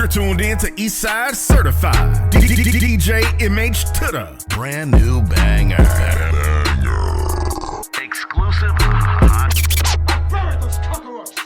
You're tuned in to Eastside Certified. DJ MH to the brand new banger. Exclusive hot. Bury those cockroaches.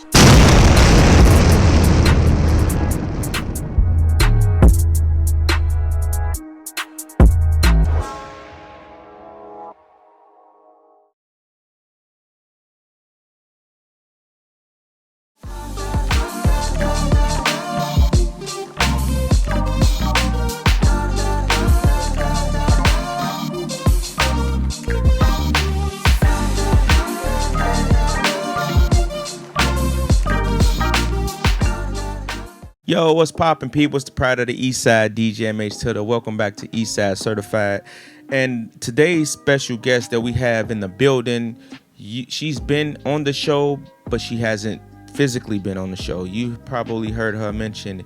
Yo, what's poppin', people? It's the pride of the Eastside, DJ MH to the. Welcome back to Eastside Certified. And today's special guest that we have in the building, she's been on the show, but she hasn't physically been on the show. You probably heard her mentioned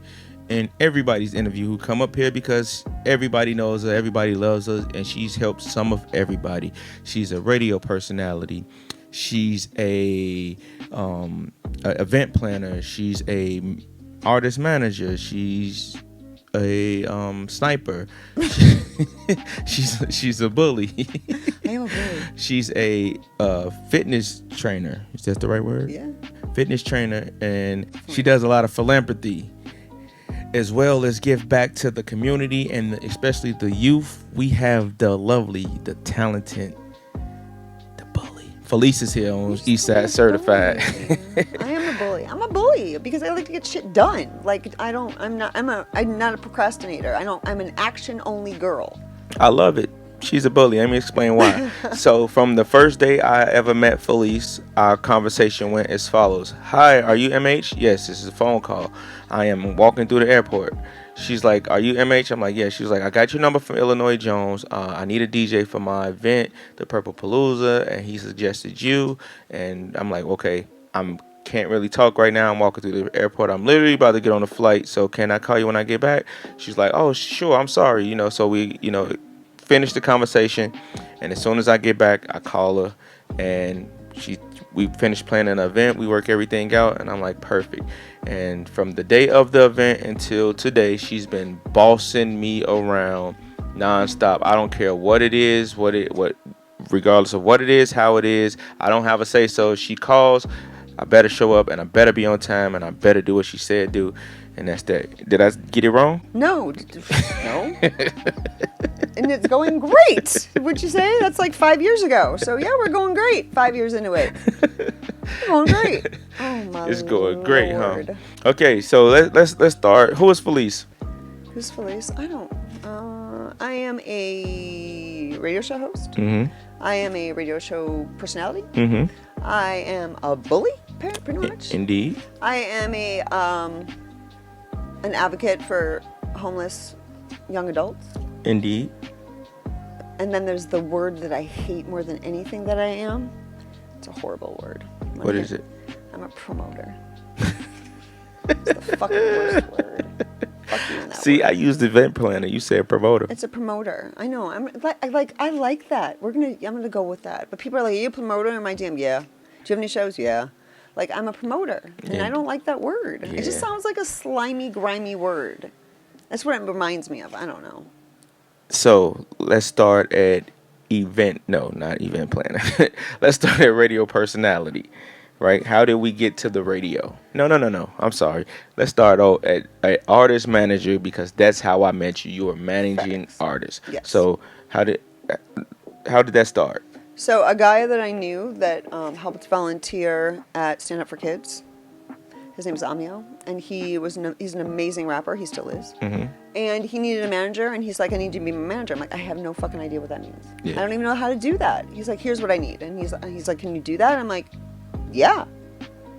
in everybody's interview who come up here because everybody knows her, everybody loves her, and she's helped some of everybody. She's a radio personality. She's a event planner. She's a artist manager. She's a sniper. she's a bully. I am a bully. She's a fitness trainer. Is that the right word? Yeah. Fitness trainer, and she does a lot of philanthropy as well as give back to the community and especially the youth. We have the lovely, the talented, the bully. Felice is here on Eastside Certified. I am a bully. I'm a bully because I like to get shit done. Like I'm not a procrastinator. I'm an action only girl. I love it. She's a bully. Let me explain why. So from the first day I ever met Felice, our conversation went as follows. Hi, are you MH? Yes, this is a phone call. I am walking through the airport. She's like, are you MH? I'm like, yeah. She's like, I got your number from Illinois Jones. I need a DJ for my event, the Purple Palooza, and he suggested you. And I'm like, okay, can't really talk right now. I'm walking through the airport. I'm literally about to get on a flight. So can I call you when I get back? She's like, oh, sure. I'm sorry. So we, finish the conversation, and as soon as I get back, I call her, and we finish planning an event. We work everything out, and I'm like, perfect. And from the day of the event until today, she's been bossing me around nonstop. I don't care what it is, regardless of what it is, how it is. I don't have a say so. She calls, I better show up, and I better be on time, and I better do what she said do. And that's that. Did I get it wrong? No. And it's going great. Would you say? That's like 5 years ago. So yeah, we're going great. 5 years into it. We're going great. Oh my It's going Lord. great, huh? Okay, so let's start. Who is Felice? Who's Felice? I don't. I am a radio show host. Mm-hmm. I am a radio show personality. Mm-hmm. I am a bully, pretty much. Indeed. I am an advocate for homeless young adults. Indeed. And then there's the word that I hate more than anything that I am. It's a horrible word. What is it? I'm a promoter. It's the fucking worst word. Fuck you in that See, word. I used event planner. You said promoter. It's a promoter. I know. I like that. I'm gonna go with that. But people are like, are you a promoter? In my DM, yeah. Do you have any shows? Yeah. Like, I'm a promoter, and Yeah. I don't like that word. Yeah. It just sounds like a slimy, grimy word. That's what it reminds me of. I don't know. So let's start at not event planner. Let's start at radio personality, right? How did we get to the radio? No. I'm sorry. Let's start out at artist manager because that's how I met you. You were managing artists. Yes. So how did that start? So a guy that I knew that helped volunteer at Stand Up for Kids, his name is Amio, and he's an amazing rapper. He still is. Mm-hmm. And he needed a manager, and he's like, I need you to be my manager. I'm like, I have no fucking idea what that means. Yeah. I don't even know how to do that. He's like, here's what I need. And he's like, can you do that? I'm like, yeah,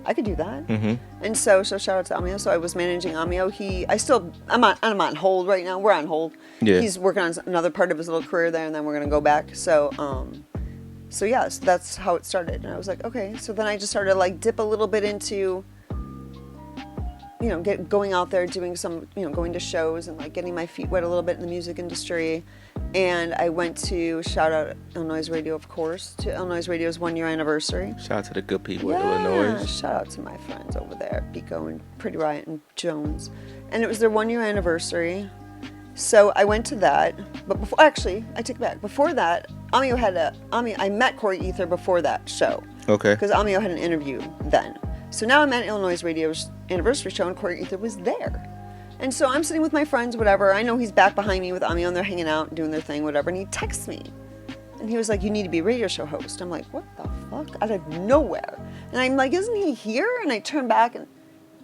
I could do that. Mm-hmm. And so shout out to Amio. So I was managing Amio. I'm on hold right now. We're on hold. Yeah. He's working on another part of his little career there, and then we're gonna go back. So yeah, so that's how it started. And I was like, okay. So then I just started to dip a little bit into, going out there, doing some, going to shows and getting my feet wet a little bit in the music industry. And I went to, shout out Illinois Radio, of course, to Illinois Radio's 1 year anniversary. Shout out to the good people Yeah, in Illinois. shout out to my friends over there, Pico and Pretty Riot and Jones. And it was their 1 year anniversary. So I went to that. But before, actually, I take it back. Before that, I met Corey Ether before that show. Okay. Because Amio had an interview then. So now I'm at Illinois Radio's anniversary show and Corey Ether was there. And so I'm sitting with my friends, whatever. I know he's back behind me with Amio and they're hanging out and doing their thing, whatever. And he texts me. And he was like, you need to be a radio show host. I'm like, what the fuck? Out of nowhere. And I'm like, isn't he here? And I turn back and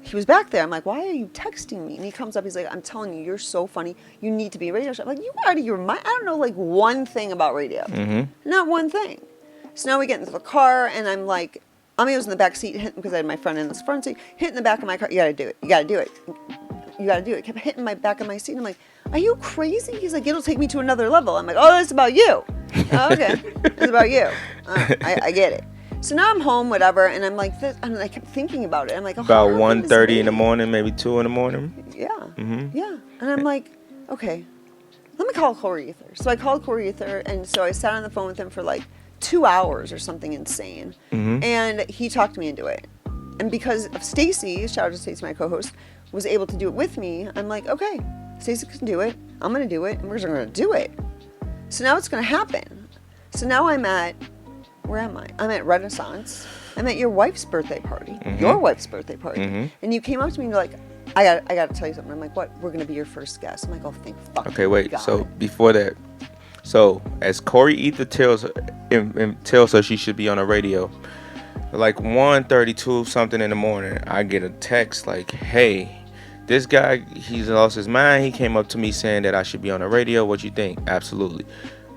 he was back there. I'm like, why are you texting me? And he comes up, he's like, I'm telling you, you're so funny. You need to be a radio show. I'm like, you out of your mind? I don't know like one thing about radio. Mm-hmm. Not one thing. So now we get into the car and I'm like, Amio's in the back seat because I had my friend in this front seat, hitting the back of my car. You gotta do it. You gotta do it. You gotta do it. Kept hitting my back of my seat. And I'm like, are you crazy? He's like, it'll take me to another level. I'm like, oh, it's about you. Oh, okay. It's about you. I get it. So now I'm home, whatever, and I'm like, and I kept thinking about it. I'm like, about 1:30 in the morning, maybe 2 in the morning. Yeah. Mm-hmm. Yeah. And I'm like, okay, let me call Corey Ether. So I called Corey Ether, and so I sat on the phone with him for like 2 hours or something insane. Mm-hmm. And he talked me into it. And because of Stacy, shout out to Stacy, my co-host, was able to do it with me, I'm like, okay, Stacy can do it. I'm going to do it, and we're going to do it. So now it's going to happen. So now I'm at, where am I? I'm at Renaissance. I'm at your wife's birthday party. Mm-hmm. Your wife's birthday party. Mm-hmm. And you came up to me and you're like, I got to tell you something. I'm like, what? We're going to be your first guest. I'm like, oh, thank fuck. Okay, wait. God. So before that, so as Corey Ether tells her she should be on the radio, like 1:32 something in the morning, I get a text like, hey, this guy, he's lost his mind. He came up to me saying that I should be on the radio. What you think? Absolutely.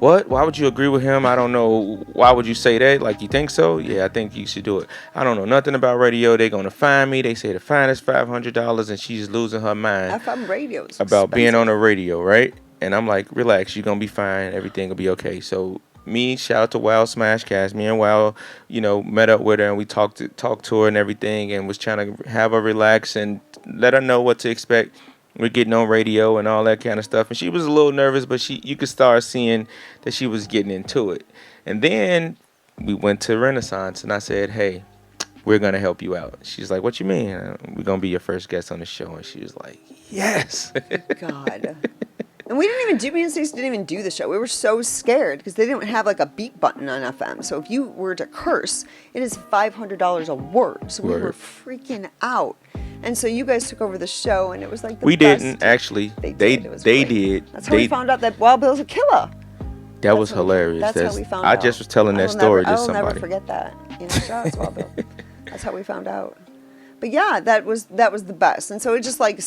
What? Why would you agree with him? I don't know. Why would you say that? Like, you think so? Yeah, I think you should do it. I don't know nothing about radio. They're going to fine me. They say the fine is $500 and she's losing her mind. FM radio is about expensive. being on the radio, right? And I'm like, relax. You're going to be fine. Everything will be okay. So me, shout out to Wow Smashcast. Me and Wow, met up with her and we talked to her and everything and was trying to have her relax and let her know what to expect. We're getting on radio and all that kind of stuff. And she was a little nervous, but you could start seeing that she was getting into it. And then we went to Renaissance and I said, hey, we're going to help you out. She's like, what you mean? We're going to be your first guest on the show. And she was like, yes. God. And me and Stacey didn't even do the show. We were so scared because they didn't have like a beep button on FM. So if you were to curse, it is $500 a word. So we were freaking out. And so you guys took over the show, and it was like the we best. Didn't actually. They did. That's how we found out that Wild Bill's a killer. That was hilarious. That's how we found out. I just was telling that story to somebody. I'll never forget that. Shout out to Wild Bill. That's how we found out. But yeah, that was the best. And so it just like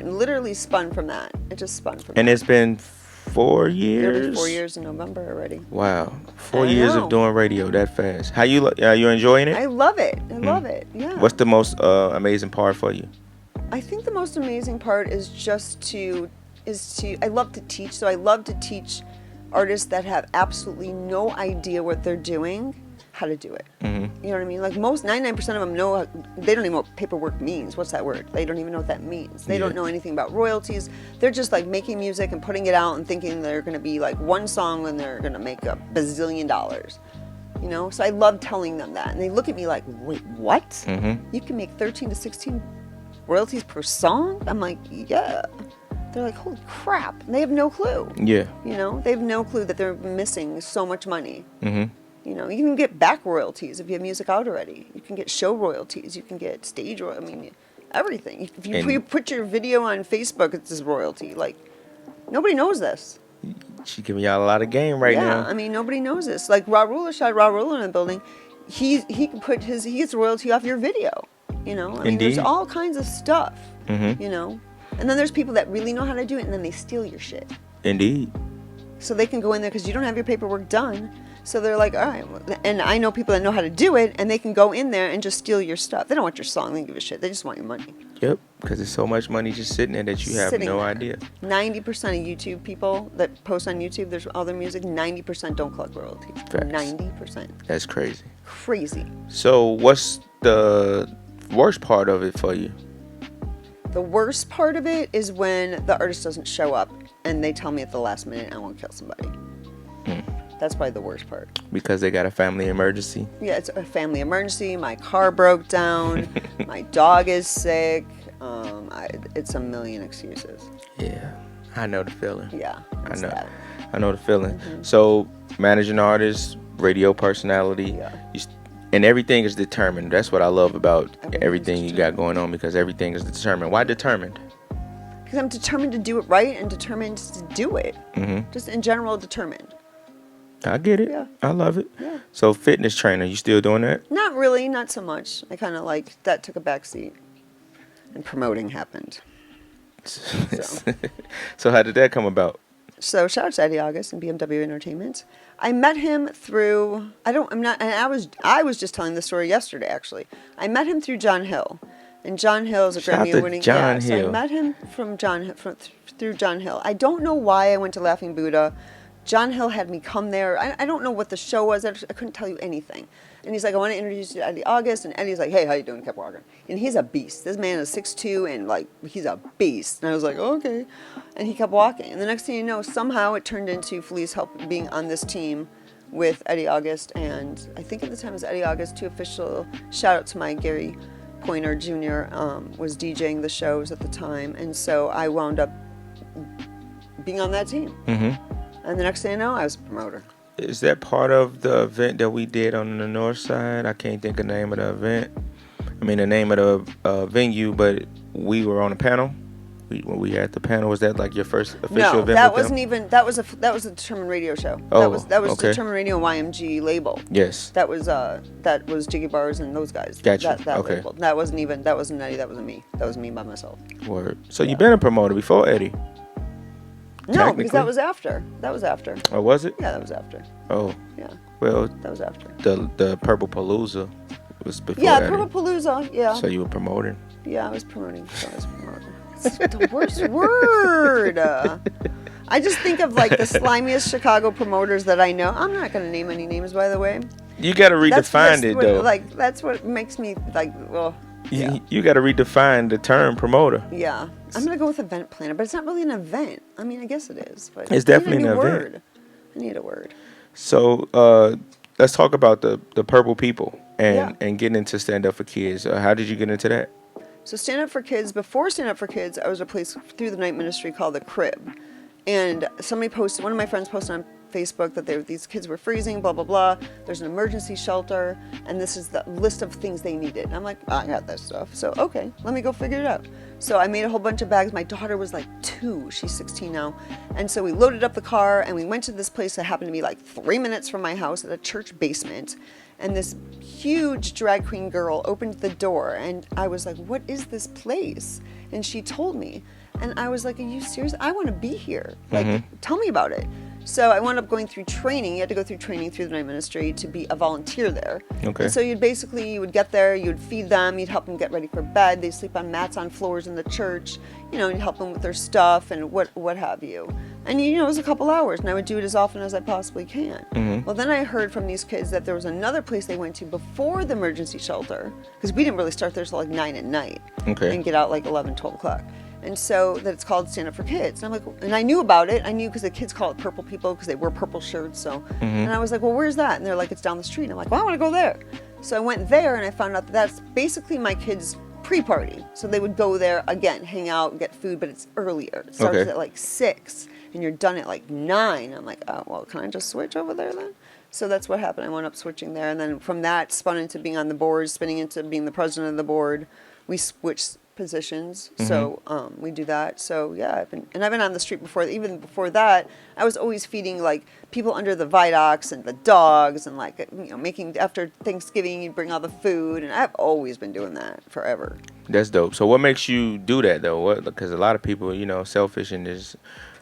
literally spun from that. It just spun from that. And it's been 4 years? It'll be 4 years in November already. Wow. 4 years of doing radio that fast. How you enjoying it? I love it. I love it. Yeah. What's the most amazing part for you? I think the most amazing part is I love to teach. So I love to teach artists that have absolutely no idea what they're doing, how to do it. Mm-hmm. You know what I mean? Like 99% of them they don't even know what paperwork means. What's that word? They don't even know what that means. They don't know anything about royalties. They're just like making music and putting it out and thinking they're going to be like one song and they're going to make $1 bazillion. So I love telling them that. And they look at me like, wait, what? Mm-hmm. You can make 13 to 16 royalties per song? I'm like, yeah. They're like, holy crap. And they have no clue. Yeah. They have no clue that they're missing so much money. Mm-hmm. You can get back royalties if you have music out already. You can get show royalties. You can get stage royalties. I mean, everything. If you put your video on Facebook, it's this royalty. Like, nobody knows this. She's giving y'all a lot of game now. Yeah, I mean, nobody knows this. Like, Raw Ruler shot Raw Ruler in the building. He gets royalty off your video. I mean, there's all kinds of stuff. Mm-hmm. And then there's people that really know how to do it, and then they steal your shit. Indeed. So they can go in there because you don't have your paperwork done. So they're like, all right. And I know people that know how to do it, and they can go in there and just steal your stuff. They don't want your song. They don't give a shit. They just want your money. Yep, because there's so much money just sitting there that you have no idea. 90% of YouTube people that post on YouTube, there's all their music, 90% don't collect royalties. Facts. 90%. That's crazy. Crazy. So what's the worst part of it for you? The worst part of it is when the artist doesn't show up and they tell me at the last minute I won't kill somebody. That's probably the worst part. Because they got a family emergency? Yeah, it's a family emergency. My car broke down. My dog is sick. It's a million excuses. Yeah, I know the feeling. Yeah, I know the feeling. So, managing artist, radio personality, and everything is determined. That's what I love about everything you got going on, because everything is determined. Why determined? Because I'm determined to do it right and determined to do it. Just in general, determined. I get it. Yeah. I love it. Yeah. So, fitness trainer, you still doing that? Not really, not so much. I kind of like that took a back seat, and promoting happened. So how did that come about? So shout out to Eddie August and BMW Entertainment. I met him through I was just telling the story yesterday actually. I met him through John Hill. And John Hill is a Grammy winning John Hill. So I met him through John Hill. I don't know why I went to Laughing Buddha. John Hill had me come there. I don't know what the show was. I couldn't tell you anything. And he's like, I want to introduce you to Eddie August. And Eddie's like, hey, how you doing? Kept walking. And he's a beast. This man is 6'2", and like he's a beast. And I was like, okay. And he kept walking. And the next thing you know, somehow it turned into Felice being on this team with Eddie August. And I think at the time it was Eddie August, two official. Shout out to my Gary Pointer Jr. Was DJing the shows at the time. And so I wound up being on that team. And the next thing I know, I was a promoter. Is that part of the event that we did on the north side? I can't think of the name of the event. I mean, the name of the venue, but we were on a panel. When we had the panel, was that like your first official event? No, that wasn't even. That was a Determined Radio show. Oh, that was okay. Determined Radio YMG label. Yes. That was Jiggy Bars and those guys. Gotcha. That Okay. label. That wasn't Eddie. That wasn't me. That was me by myself. Word. So you've been a promoter before Eddie? No, because that was after. Oh, was it? Yeah, that was after. Oh. Yeah. Well, that was after. The Purple Palooza was before. Yeah, Eddie. Purple Palooza. Yeah. So you were promoting? Yeah, I was promoting. It's the worst word. I just think of like the slimiest Chicago promoters that I know. I'm not going to name any names, by the way. You got to redefine it, though. That's what makes me like. Well. Yeah. You got to redefine the term promoter. Yeah. I'm going to go with event planner, but it's not really an event. I mean, I guess it is. But it's definitely an event. I need a word. So let's talk about the Purple People and getting into Stand Up for Kids. How did you get into that? So Stand Up for Kids, before Stand Up for Kids, I was a place through the night ministry called The Crib. And one of my friends posted on Facebook that these kids were freezing, blah, blah, blah. There's an emergency shelter, and this is the list of things they needed. And I'm like, I got that stuff. So, okay, let me go figure it out. So I made a whole bunch of bags. My daughter was like 2. She's 16 now. And so we loaded up the car, and we went to this place that happened to be like 3 minutes from my house at a church basement. And this huge drag queen girl opened the door, and I was like, what is this place? And she told me. And I was like, are you serious? I want to be here. Like, tell me about it. So I wound up going through training. You had to go through training through the night ministry to be a volunteer there. Okay. And so you would get there, you'd feed them, you'd help them get ready for bed. They sleep on mats on floors in the church. You'd help them with their stuff and what have you. And it was a couple hours, and I would do it as often as I possibly can. Well, then I heard from these kids that there was another place they went to before the emergency shelter, because we didn't really start there till like 9 at night. Okay. And get out like 11, 12 o'clock. And so that it's called Stand Up for Kids. And I'm like, and I knew about it. I knew because the kids call it Purple People because they wear purple shirts. So, and I was like, well, where's that? And they're like, it's down the street. And I'm like, well, I want to go there. So I went there, and I found out that that's basically my kids' pre-party. So they would go there again, hang out, and get food, but it's earlier. It starts at like 6, and you're done at like 9. I'm like, oh, well, can I just switch over there then? So that's what happened. I wound up switching there, and then from that spun into being on the board, spinning into being the president of the board. We switched positions, so we do that. So yeah, I've been on the street before. Even before that, I was always feeding like people under the viaducts and the dogs, and like making after Thanksgiving, you bring all the food, and I've always been doing that forever. That's dope. So what makes you do that though? Because a lot of people, selfish and just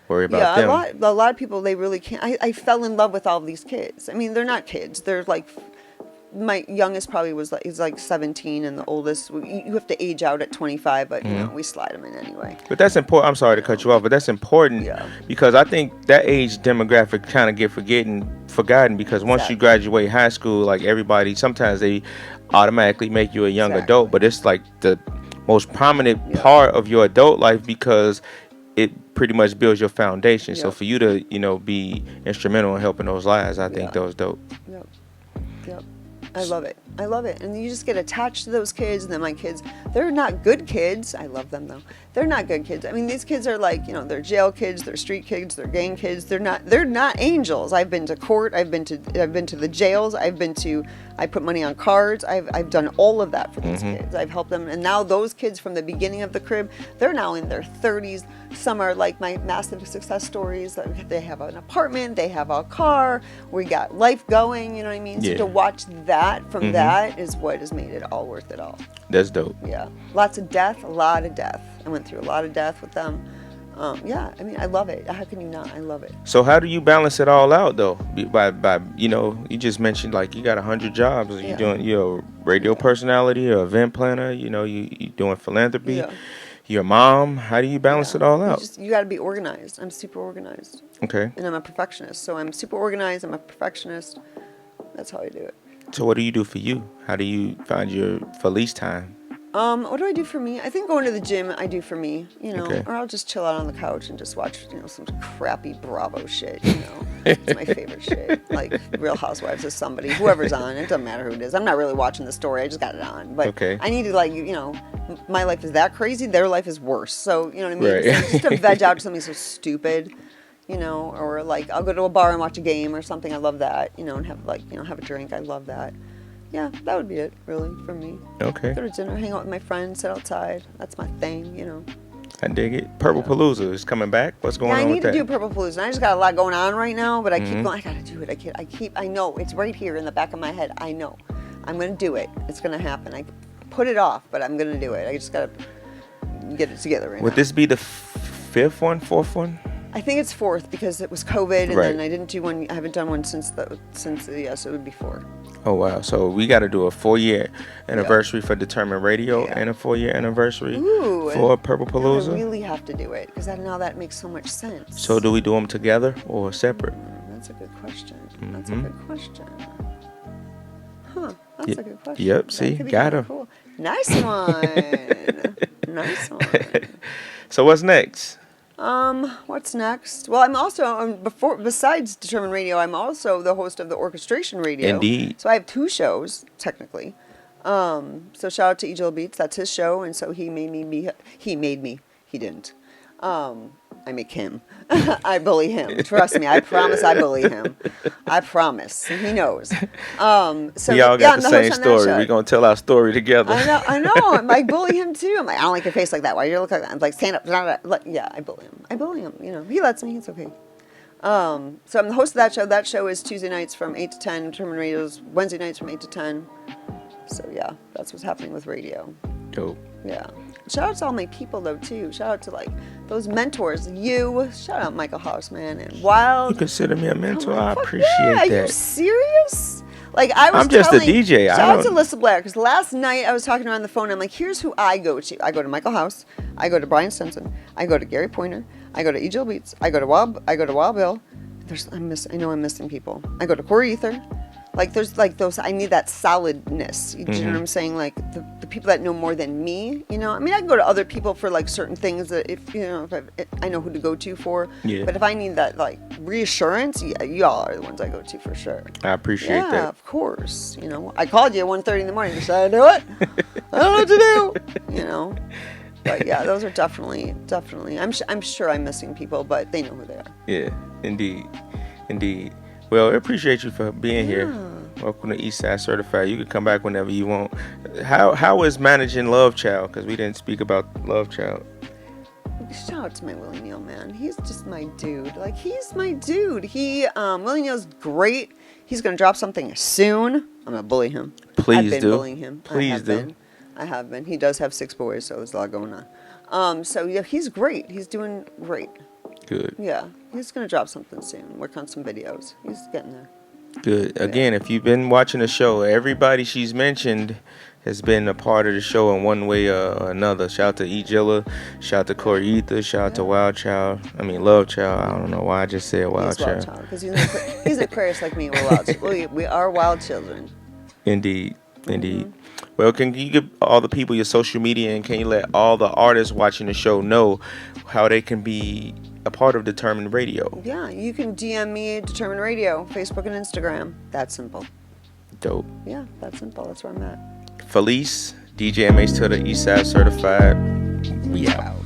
worry about them. Yeah, a lot of people, they really can't. I fell in love with all of these kids. I mean, they're not kids. They're like. My youngest probably is like 17, and the oldest, you have to age out at 25, but we slide them in anyway. But that's important. I'm sorry to cut you off, but that's important because I think that age demographic kind of get forgotten because once you graduate high school, like everybody, sometimes they automatically make you a young adult, but it's like the most prominent part of your adult life because it pretty much builds your foundation. So Yep. for you to, be instrumental in helping those lives, I think that was dope. Yep. Yep. I love it. I love it. And you just get attached to those kids. And then my kids, they're not good kids. I love them though. They're not good kids. I mean, these kids are like, they're jail kids, they're street kids, they're gang kids. They're not angels. I've been to court. I've been to the jails. I put money on cards. I've done all of that for these kids. I've helped them. And now those kids from the beginning of the crib, they're now in their 30s. Some are like my massive success stories. They have an apartment, they have a car, we got life going, you know what I mean? Yeah. So to watch that from that is what has made it all worth it all. That's dope. Yeah. Lots of death, a lot of death. I went through a lot of death with them. Yeah, I mean, I love it. How can you not? I love it. So how do you balance it all out though? By you just mentioned like you got 100 jobs. You're a radio personality, or event planner. You doing philanthropy. Yeah. You're a mom. How do you balance it all out? You got to be organized. I'm super organized. Okay. And I'm a perfectionist. So I'm super organized. I'm a perfectionist. That's how I do it. So what do you do for you? How do you find your Felice time? What do I do for me? I think going to the gym I do for me, Okay. or I'll just chill out on the couch and just watch, some crappy Bravo shit, It's my favorite shit. Like Real Housewives of somebody, whoever's on. It doesn't matter who it is. I'm not really watching the story. I just got it on. But Okay. I need to my life is that crazy. Their life is worse. So, you know what I mean? Right. So just to veg out to something so stupid, or like I'll go to a bar and watch a game or something. I love that, and have have a drink. I love that. Yeah, that would be it, really, for me. Okay. Go to dinner, hang out with my friends, sit outside. That's my thing, I dig it. Purple Palooza is coming back. What's going on I with need that? to do Purple Palooza. I just got a lot going on right now, but I keep going. I gotta do it. I know it's right here in the back of my head. I know, I'm gonna do it. It's gonna happen. I put it off, but I'm gonna do it. I just gotta get it together right now. Would this be the fourth one? I think it's fourth because it was COVID, and Right. then I didn't do one. I haven't done one since so it would be 4. Oh wow! So we got to do a 4-year anniversary for Determined Radio and a 4-year anniversary for Purple I Palooza. really have to do it because now that makes so much sense. So do we do them together or separate? That's a good question. That's a good question. Huh? That's a good question. Yep. That See, could be got kinda him. cool. Nice one. Nice one. So what's next? What's next? Well, I'm also besides Determined Radio, I'm also the host of the Orchestration Radio. Indeed. So I have 2 shows technically. So shout out to Ejil Beats. That's his show, and so he made me. He didn't. I make him. I bully him. Trust me. I promise. I bully him. I promise. He knows. So We all got I'm the host same on that story. show. We're gonna tell our story together. I know. I bully him too. I'm like, I don't like your face like that. Why do you look like that? I'm like, stand up. Yeah, I bully him. He lets me. It's okay. So I'm the host of that show. That show is Tuesday nights from 8 to 10. Determined Radio's Wednesday nights from 8 to 10. So yeah, that's what's happening with radio. Dope. Yeah. Shout out to all my people though too. Shout out to like those mentors. Shout out Michael Hausman and Wild. You consider me a mentor? I Fuck appreciate yeah. Are you that. serious? Like I was I'm just a telling, DJ. Shout out to Alyssa Blair because last night I was talking to her on the phone. I'm like, here's who I go to. I go to Michael House. I go to Brian Stinson. I go to Gary Pointer. I go to Ejil Beats. I go to Wild Bill. I know I'm missing people. I go to Corey Ether. Like there's like those. I need that solidness. You know what I'm saying? Like the people that know more than me. I mean, I can go to other people for like certain things that if I know who to go to for. Yeah. But if I need that like reassurance, y'all are the ones I go to for sure. I appreciate Yeah, that. of course. I called you at 1:30 in the morning. Should I do it? I don't know what to do. But yeah, those are definitely. I'm sure I'm missing people, but they know who they are. Yeah, indeed. Well, I appreciate you for being here. Welcome to Eastside Certified. You can come back whenever you want. How is managing Love Child? Because we didn't speak about Love Child. Shout out to my Willie Neal, man. He's just my dude. Like, he's my dude. Willie Neal's great. He's going to drop something soon. I'm going to bully him. Please I've been do. bullying him. Please do. I have been. He does have 6 boys, so there's a lot going on. So, yeah, he's great. He's doing great. Good. Yeah. He's going to drop something soon. Work on some videos. He's getting there. Good. Again, if you've been watching the show, everybody she's mentioned has been a part of the show in one way or another. Shout out to Ejilla. Shout out to Corey Ether. Shout out to Love Child. I don't know why I just said Wild He's Child. Wild Child. Because he's an Aquarius like me. We're wild. We are wild children. Indeed. Well, can you give all the people your social media, and can you let all the artists watching the show know how they can be a part of Determined Radio? Yeah, you can DM me at Determined Radio, Facebook and Instagram. That's simple. Dope. Yeah, that's simple. That's where I'm at. Felice, DJ MH to the Eastside Certified. We out.